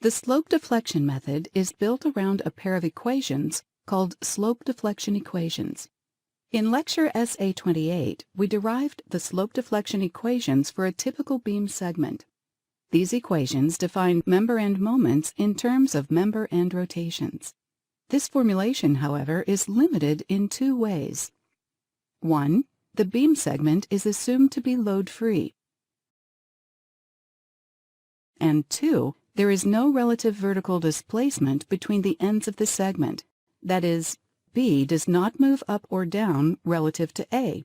The slope deflection method is built around a pair of equations called slope deflection equations. In lecture SA28, we derived the slope deflection equations for a typical beam segment. These equations define member end moments in terms of member end rotations. This formulation, however, is limited in two ways. 1. The beam segment is assumed to be load-free. And 2. There is no relative vertical displacement between the ends of the segment. That is, B does not move up or down relative to A.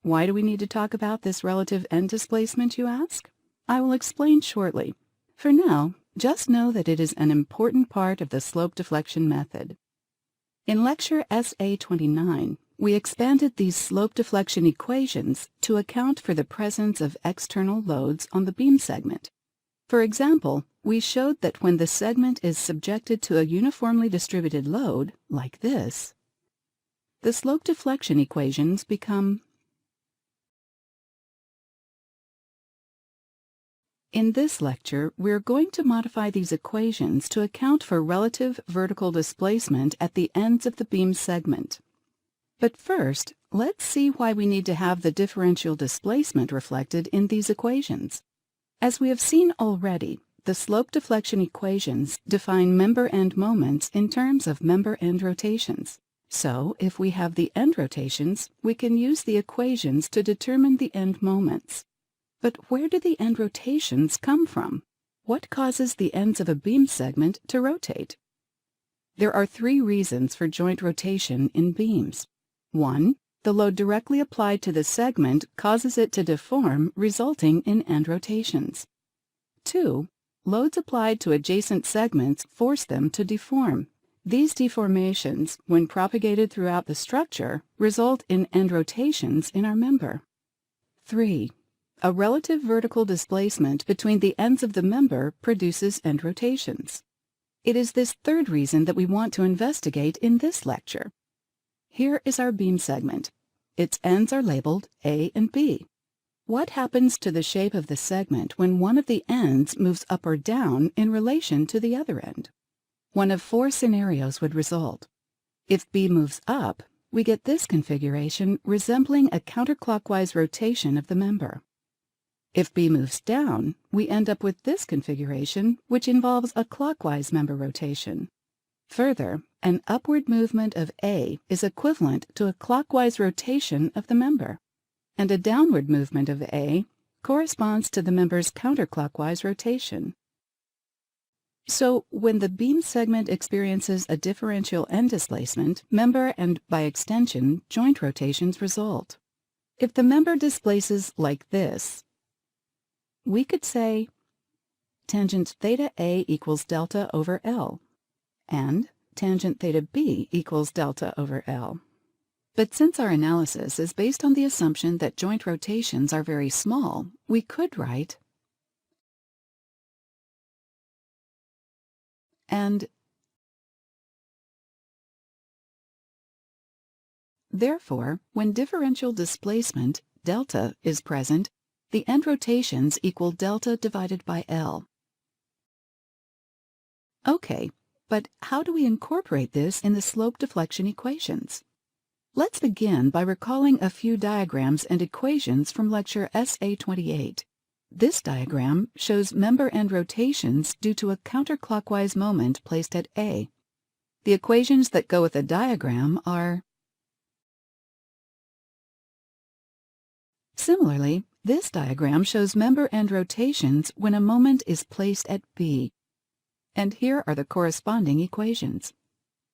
Why do we need to talk about this relative end displacement, you ask? I will explain shortly. For now, just know that it is an important part of the slope deflection method. In lecture SA29, we expanded these slope deflection equations to account for the presence of external loads on the beam segment. For example, we showed that when the segment is subjected to a uniformly distributed load, like this, the slope deflection equations become. In this lecture, we're going to modify these equations to account for relative vertical displacement at the ends of the beam segment. But first, let's see why we need to have the differential displacement reflected in these equations. As we have seen already, the slope deflection equations define member end moments in terms of member end rotations. So, if we have the end rotations, we can use the equations to determine the end moments. But where do the end rotations come from? What causes the ends of a beam segment to rotate? There are three reasons for joint rotation in beams. 1. The load directly applied to the segment causes it to deform, resulting in end rotations. 2. Loads applied to adjacent segments force them to deform. These deformations, when propagated throughout the structure, result in end rotations in our member. 3. A relative vertical displacement between the ends of the member produces end rotations. It is this third reason that we want to investigate in this lecture. Here is our beam segment. Its ends are labeled A and B. What happens to the shape of the segment when one of the ends moves up or down in relation to the other end? One of four scenarios would result. If B moves up, we get this configuration resembling a counterclockwise rotation of the member. If B moves down, we end up with this configuration, which involves a clockwise member rotation. Further, an upward movement of A is equivalent to a clockwise rotation of the member, and a downward movement of A corresponds to the member's counterclockwise rotation. So, when the beam segment experiences a differential end displacement, member and, by extension, joint rotations result. If the member displaces like this, we could say tangent theta A equals delta over L, and tangent theta B equals delta over L. But since our analysis is based on the assumption that joint rotations are very small, we could write and therefore, when differential displacement, delta, is present, the end rotations equal delta divided by L. Okay, but how do we incorporate this in the slope deflection equations? Let's begin by recalling a few diagrams and equations from lecture SA28. This diagram shows member end rotations due to a counterclockwise moment placed at A. The equations that go with the diagram are. Similarly, this diagram shows member end rotations when a moment is placed at B. And here are the corresponding equations.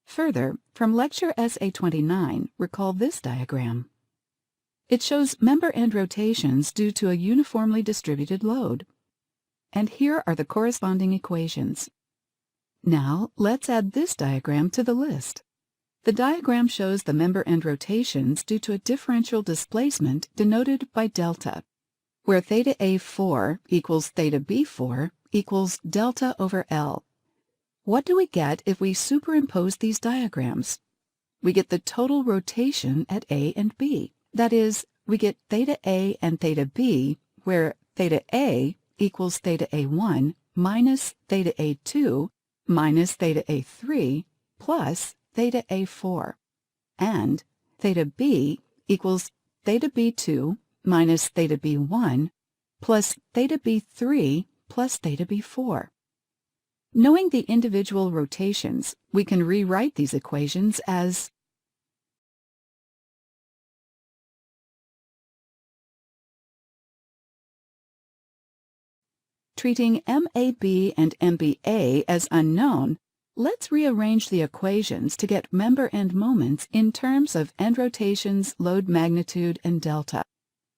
Further, from lecture SA29, recall this diagram. It shows member end rotations due to a uniformly distributed load. And here are the corresponding equations. Now, let's add this diagram to the list. The diagram shows the member end rotations due to a differential displacement denoted by delta, where theta A4 equals theta B4 equals delta over L. What do we get if we superimpose these diagrams? We get the total rotation at A and B. That is, we get theta A and theta B, where theta A equals theta A1 minus theta A2 minus theta A3 plus theta A4, and theta B equals theta B2 minus theta B1 plus theta B3 plus theta B4. Knowing the individual rotations, we can rewrite these equations as treating MAB and MBA as unknown. Let's rearrange the equations to get member end moments in terms of end rotations, load magnitude, and delta.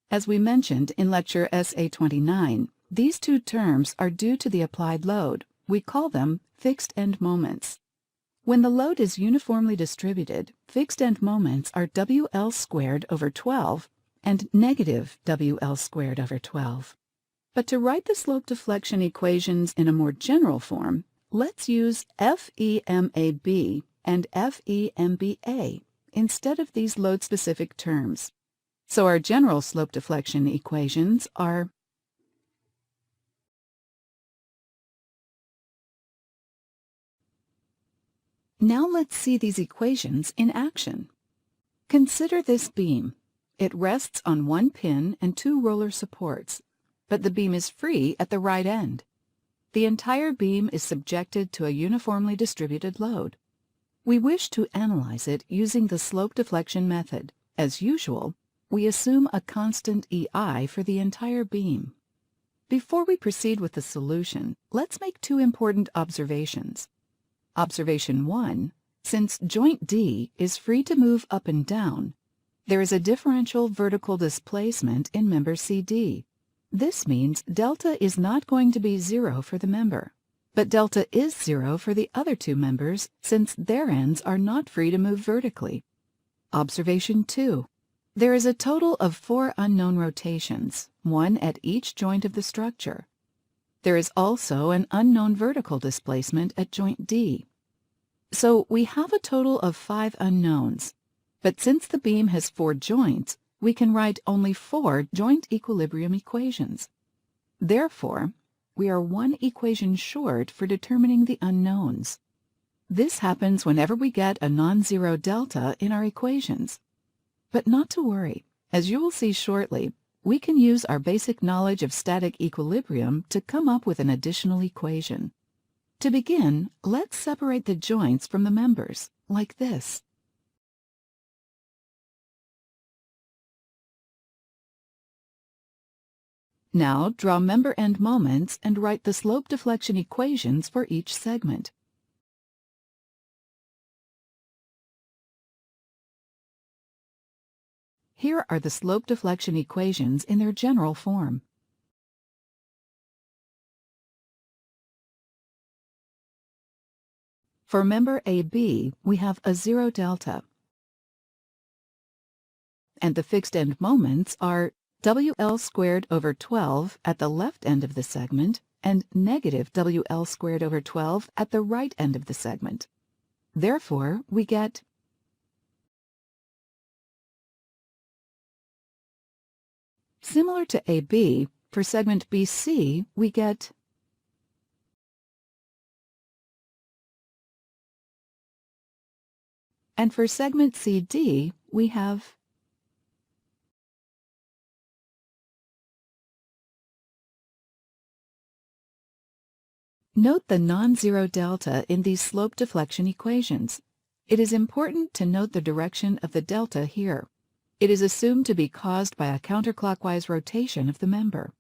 As we mentioned in lecture SA29, these two terms are due to the applied load. We call them fixed end moments. When the load is uniformly distributed, fixed end moments are WL squared over 12 and negative WL squared over 12. But to write the slope deflection equations in a more general form, let's use FEMAB and FEMBA instead of these load-specific terms. So our general slope deflection equations are Now let's see these equations in action. Consider this beam. It rests on one pin and two roller supports, but the beam is free at the right end. The entire beam is subjected to a uniformly distributed load. We wish to analyze it using the slope deflection method. As usual, we assume a constant EI for the entire beam. Before we proceed with the solution, let's make two important observations. Observation 1. Since joint D is free to move up and down, there is a differential vertical displacement in member CD. This means delta is not going to be 0 for the member, but delta is 0 for the other two members since their ends are not free to move vertically. Observation 2. There is a total of 4 unknown rotations, one at each joint of the structure. There is also an unknown vertical displacement at joint D. So we have a total of 5 unknowns, but since the beam has 4 joints, we can write only 4 joint equilibrium equations. Therefore, we are one equation short for determining the unknowns. This happens whenever we get a non-zero delta in our equations. But not to worry. As you will see shortly, we can use our basic knowledge of static equilibrium to come up with an additional equation. To begin, let's separate the joints from the members, like this. Now draw member end moments and write the slope deflection equations for each segment. Here are the slope deflection equations in their general form. For member AB, we have a 0 delta, and the fixed end moments are WL squared over 12 at the left end of the segment and negative WL squared over 12 at the right end of the segment. Therefore, we get similar to AB, for segment BC, we get and for segment CD, we have Note the non-zero delta in these slope deflection equations. It is important to note the direction of the delta here. It is assumed to be caused by a counterclockwise rotation of the member.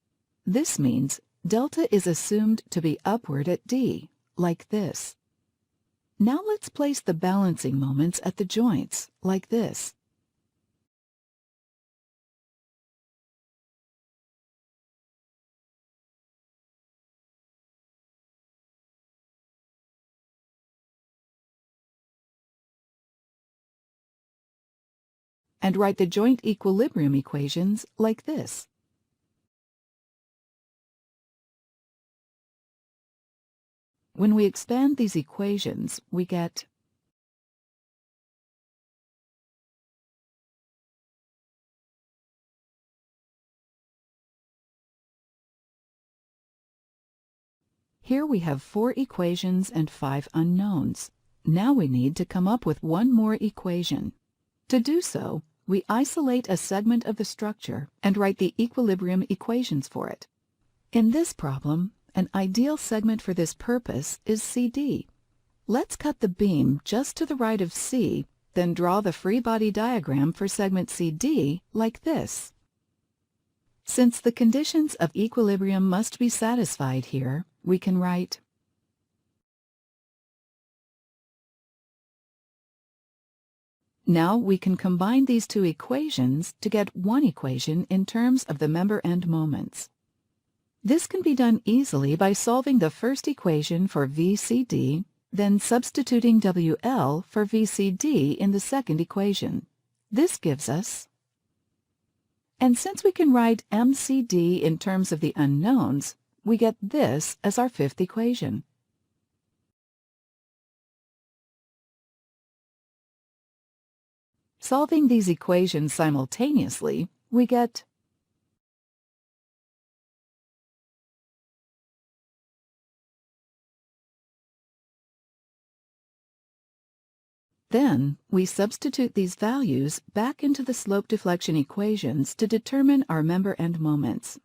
This means delta is assumed to be upward at D, like this. Now let's place the balancing moments at the joints, like this. And write the joint equilibrium equations like this. When we expand these equations, we get Here we have 4 equations and 5 unknowns. Now we need to come up with one more equation. To do so, we isolate a segment of the structure and write the equilibrium equations for it. In this problem, an ideal segment for this purpose is CD. Let's cut the beam just to the right of C, then draw the free body diagram for segment CD like this. Since the conditions of equilibrium must be satisfied here, we can write Now we can combine these two equations to get one equation in terms of the member end moments. This can be done easily by solving the first equation for VCD, then substituting WL for VCD in the second equation. This gives us, and since we can write MCD in terms of the unknowns, we get this as our fifth equation. Solving these equations simultaneously, we get Then, we substitute these values back into the slope deflection equations to determine our member end moments.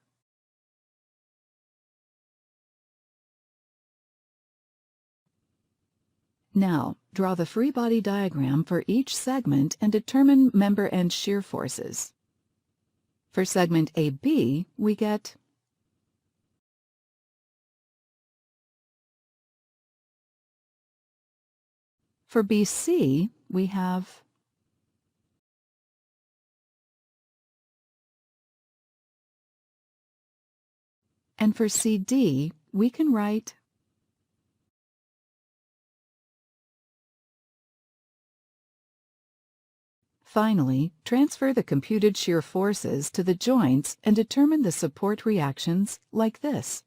Now, draw the free body diagram for each segment and determine member end shear forces. For segment AB, we get For BC, we have and for CD, we can write Finally, transfer the computed shear forces to the joints and determine the support reactions like this.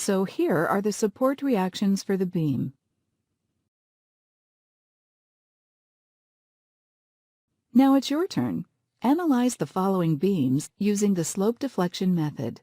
So here are the support reactions for the beam. Now it's your turn. Analyze the following beams using the slope deflection method.